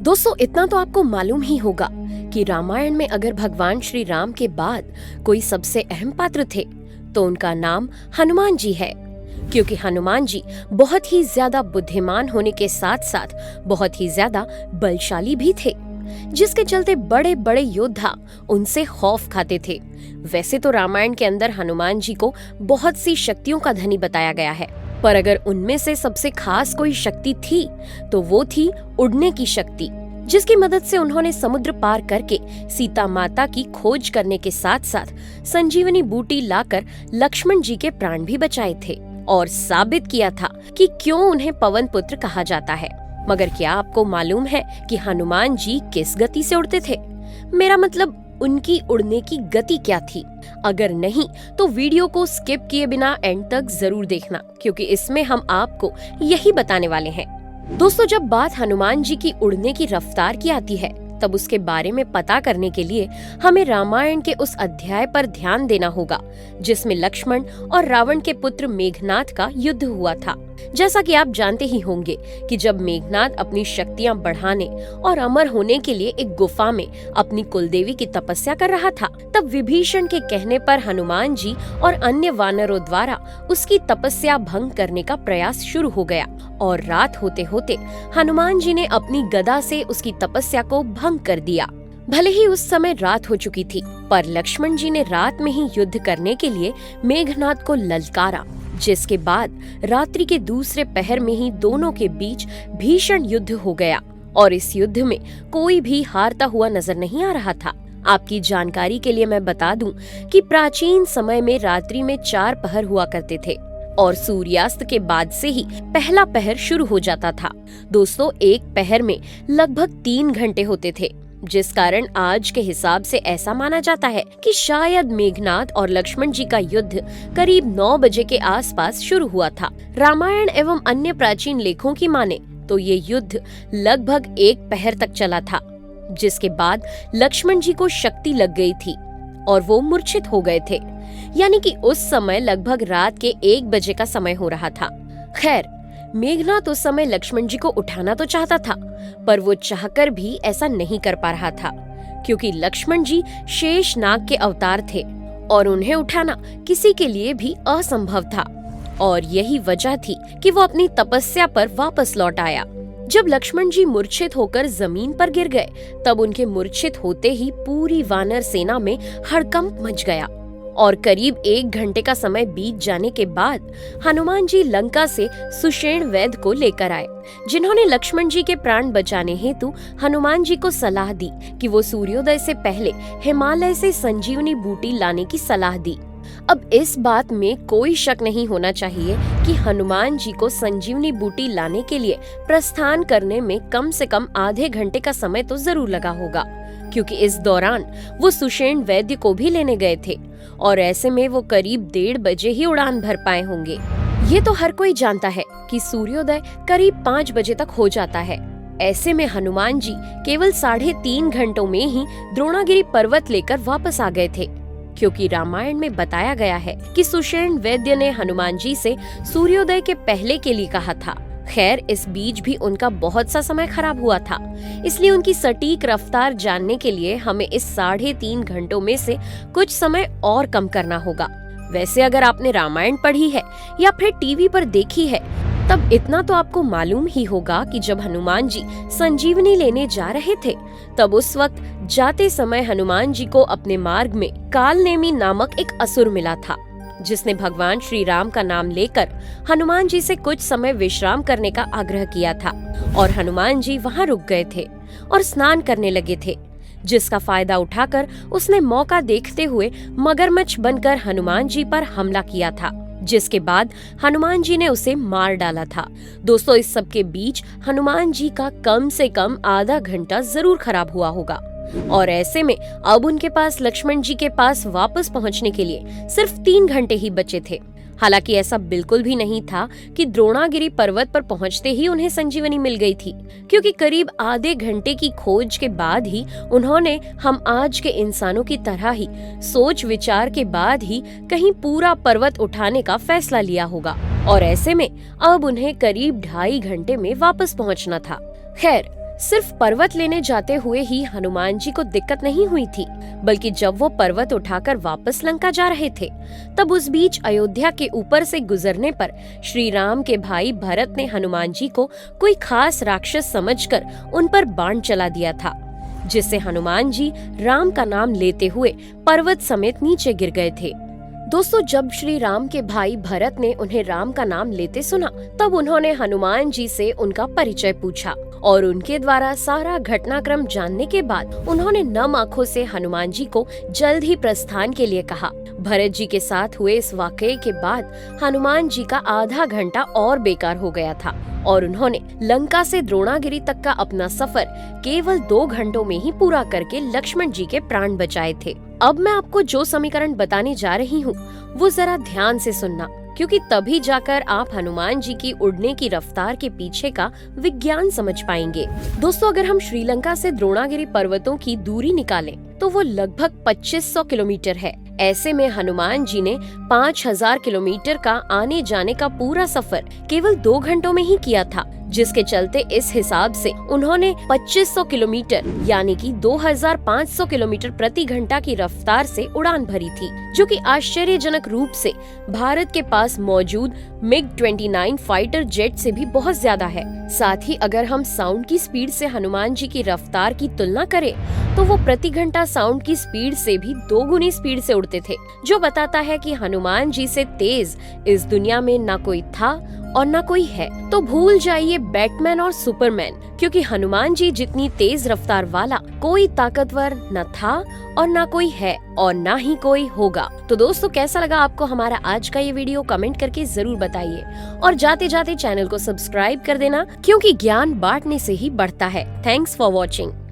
दोस्तों, इतना तो आपको मालूम ही होगा कि रामायण में अगर भगवान श्री राम के बाद कोई सबसे अहम पात्र थे तो उनका नाम हनुमान जी है। क्योंकि हनुमान जी बहुत ही ज्यादा बुद्धिमान होने के साथ साथ बहुत ही ज्यादा बलशाली भी थे, जिसके चलते बड़े बड़े योद्धा उनसे खौफ खाते थे। वैसे तो रामायण के अंदर हनुमान जी को बहुत सी शक्तियों का धनी बताया गया है, पर अगर उनमें से सबसे खास कोई शक्ति थी तो वो थी उड़ने की शक्ति, जिसकी मदद से उन्होंने समुद्र पार करके सीता माता की खोज करने के साथ साथ संजीवनी बूटी लाकर लक्ष्मण जी के प्राण भी बचाए थे और साबित किया था कि क्यों उन्हें पवन पुत्र कहा जाता है। मगर क्या आपको मालूम है कि हनुमान जी किस गति से उड़ते थे? मेरा मतलब उनकी उड़ने की गति क्या थी? अगर नहीं तो वीडियो को स्किप किए बिना एंड तक जरूर देखना, क्योंकि इसमें हम आपको यही बताने वाले हैं। दोस्तों, जब बात हनुमान जी की उड़ने की रफ्तार की आती है तब उसके बारे में पता करने के लिए हमें रामायण के उस अध्याय पर ध्यान देना होगा जिसमें लक्ष्मण और रावण के पुत्र मेघनाद का युद्ध हुआ था। जैसा कि आप जानते ही होंगे कि जब मेघनाद अपनी शक्तियां बढ़ाने और अमर होने के लिए एक गुफा में अपनी कुलदेवी की तपस्या कर रहा था, तब विभीषण के कहने पर हनुमान जी और अन्य वानरों द्वारा उसकी तपस्या भंग करने का प्रयास शुरू हो गया और रात होते होते हनुमान जी ने अपनी गदा से उसकी तपस्या को भंग कर दिया। भले ही उस समय रात हो चुकी थी, पर लक्ष्मण जी ने रात में ही युद्ध करने के लिए मेघनाद को ललकारा, जिसके बाद रात्रि के दूसरे पहर में ही दोनों के बीच भीषण युद्ध हो गया और इस युद्ध में कोई भी हारता हुआ नजर नहीं आ रहा था। आपकी जानकारी के लिए मैं बता दूं कि प्राचीन समय में रात्रि में 4 पहर हुआ करते थे और सूर्यास्त के बाद से ही पहला पहर शुरू हो जाता था। दोस्तों, एक पहर में लगभग 3 घंटे होते थे, जिस कारण आज के हिसाब से ऐसा माना जाता है कि शायद मेघनाद और लक्ष्मण जी का युद्ध करीब 9 बजे के आसपास शुरू हुआ था। रामायण एवं अन्य प्राचीन लेखों की माने तो ये युद्ध लगभग 1 पहर तक चला था, जिसके बाद लक्ष्मण जी को शक्ति लग गई थी और वो मूर्छित हो गए थे। यानी कि उस समय लगभग रात के 1 बजे का समय हो रहा था। खैर, मेघनाद उस समय लक्ष्मण जी को उठाना तो चाहता था, पर वो चाहकर भी ऐसा नहीं कर पा रहा था, क्योंकि लक्ष्मण जी शेष नाग के अवतार थे और उन्हें उठाना किसी के लिए भी असंभव था। और यही वजह थी कि वो अपनी तपस्या पर वापस लौट आया। जब लक्ष्मण जी मूर्छित होकर जमीन पर गिर गए, तब उनके मूर्छित होते ही पूरी वानर सेना में हड़कंप मच गया और करीब 1 घंटे का समय बीत जाने के बाद हनुमान जी लंका से सुषेण वैद्य को लेकर आए, जिन्होंने लक्ष्मण जी के प्राण बचाने हेतु हनुमान जी को सलाह दी कि वो सूर्योदय से पहले हिमालय से संजीवनी बूटी लाने की सलाह दी। अब इस बात में कोई शक नहीं होना चाहिए कि हनुमान जी को संजीवनी बूटी लाने के लिए प्रस्थान करने में कम से कम आधे घंटे का समय तो जरूर लगा होगा, क्योंकि इस दौरान वो सुषेण वैद्य को भी लेने गए थे और ऐसे में वो करीब 1:30 बजे ही उड़ान भर पाए होंगे। ये तो हर कोई जानता है कि सूर्योदय करीब 5 बजे तक हो जाता है। ऐसे में हनुमान जी केवल 3.5 घंटों में ही द्रोणागिरी पर्वत लेकर वापस आ गए थे, क्योंकि रामायण में बताया गया है कि सुषेण वैद्य ने हनुमान जी से सूर्योदय के पहले के लिए कहा था। खैर, इस बीच भी उनका बहुत सा समय खराब हुआ था, इसलिए उनकी सटीक रफ्तार जानने के लिए हमें इस 3.5 घंटों में से कुछ समय और कम करना होगा। वैसे अगर आपने रामायण पढ़ी है या फिर टीवी पर देखी है, तब इतना तो आपको मालूम ही होगा कि जब हनुमान जी संजीवनी लेने जा रहे थे, तब उस वक्त जाते समय हनुमान जी को अपने मार्ग में कालनेमी नामक एक असुर मिला था, जिसने भगवान श्री राम का नाम लेकर हनुमान जी से कुछ समय विश्राम करने का आग्रह किया था और हनुमान जी वहां रुक गए थे और स्नान करने लगे थे, जिसका फायदा उठाकर उसने मौका देखते हुए मगरमच्छ बनकर हनुमान जी पर हमला किया था, जिसके बाद हनुमान जी ने उसे मार डाला था। दोस्तों, इस सब के बीच हनुमान जी का कम से कम आधा घंटा जरूर खराब हुआ होगा और ऐसे में अब उनके पास लक्ष्मण जी के पास वापस पहुंचने के लिए सिर्फ 3 घंटे ही बचे थे। हालांकि ऐसा बिल्कुल भी नहीं था कि द्रोणागिरी पर्वत पर पहुंचते ही उन्हें संजीवनी मिल गई थी, क्योंकि करीब आधे घंटे की खोज के बाद ही उन्होंने हम आज के इंसानों की तरह ही सोच विचार के बाद ही कहीं पूरा पर्वत उठाने का फैसला लिया होगा और ऐसे में अब उन्हें करीब 2.5 घंटे में वापस पहुंचना था। खैर, सिर्फ पर्वत लेने जाते हुए ही हनुमान जी को दिक्कत नहीं हुई थी, बल्कि जब वो पर्वत उठाकर वापस लंका जा रहे थे, तब उस बीच अयोध्या के ऊपर से गुजरने पर श्री राम के भाई भरत ने हनुमान जी को कोई खास राक्षस समझकर उन पर बाण चला दिया था, जिससे हनुमान जी राम का नाम लेते हुए पर्वत समेत नीचे गिर गए थे। दोस्तों, जब श्री राम के भाई भरत ने उन्हें राम का नाम लेते सुना, तब उन्होंने हनुमान जी से उनका परिचय पूछा और उनके द्वारा सारा घटनाक्रम जानने के बाद उन्होंने नम आंखों से हनुमान जी को जल्द ही प्रस्थान के लिए कहा। भरत जी के साथ हुए इस वाकये के बाद हनुमान जी का आधा घंटा और बेकार हो गया था और उन्होंने लंका से द्रोणागिरी तक का अपना सफर केवल 2 घंटों में ही पूरा करके लक्ष्मण जी के प्राण बचाए थे। अब मैं आपको जो समीकरण बताने जा रही हूँ वो जरा ध्यान से सुनना, क्योंकि तभी जाकर आप हनुमान जी की उड़ने की रफ्तार के पीछे का विज्ञान समझ पाएंगे। दोस्तों, अगर हम श्रीलंका से द्रोणागिरी पर्वतों की दूरी निकालें तो वो लगभग 2500 किलोमीटर है। ऐसे में हनुमान जी ने 5000 किलोमीटर का आने जाने का पूरा सफर केवल 2 घंटों में ही किया था, जिसके चलते इस हिसाब से उन्होंने 2500 किलोमीटर यानी कि 2500 किलोमीटर प्रति घंटा की रफ्तार से उड़ान भरी थी, जो कि आश्चर्यजनक रूप से भारत के पास मौजूद MiG-29 फाइटर जेट से भी बहुत ज्यादा है। साथ ही अगर हम साउंड की स्पीड से हनुमान जी की रफ्तार की तुलना करें तो वो प्रति घंटा साउंड की स्पीड से भी 2 गुनी स्पीड से उड़ते थे, जो बताता है कि हनुमान जी से तेज इस दुनिया में ना कोई था और ना कोई है। तो भूल जाइए बैटमैन और सुपरमैन, क्योंकि हनुमान जी जितनी तेज रफ्तार वाला कोई ताकतवर न था और ना कोई है और ना ही कोई होगा। तो दोस्तों, कैसा लगा आपको हमारा आज का ये वीडियो? कमेंट करके जरूर बताइए और जाते जाते चैनल को सब्सक्राइब कर देना, क्योंकि ज्ञान बांटने से ही बढ़ता है। Thanks for watching.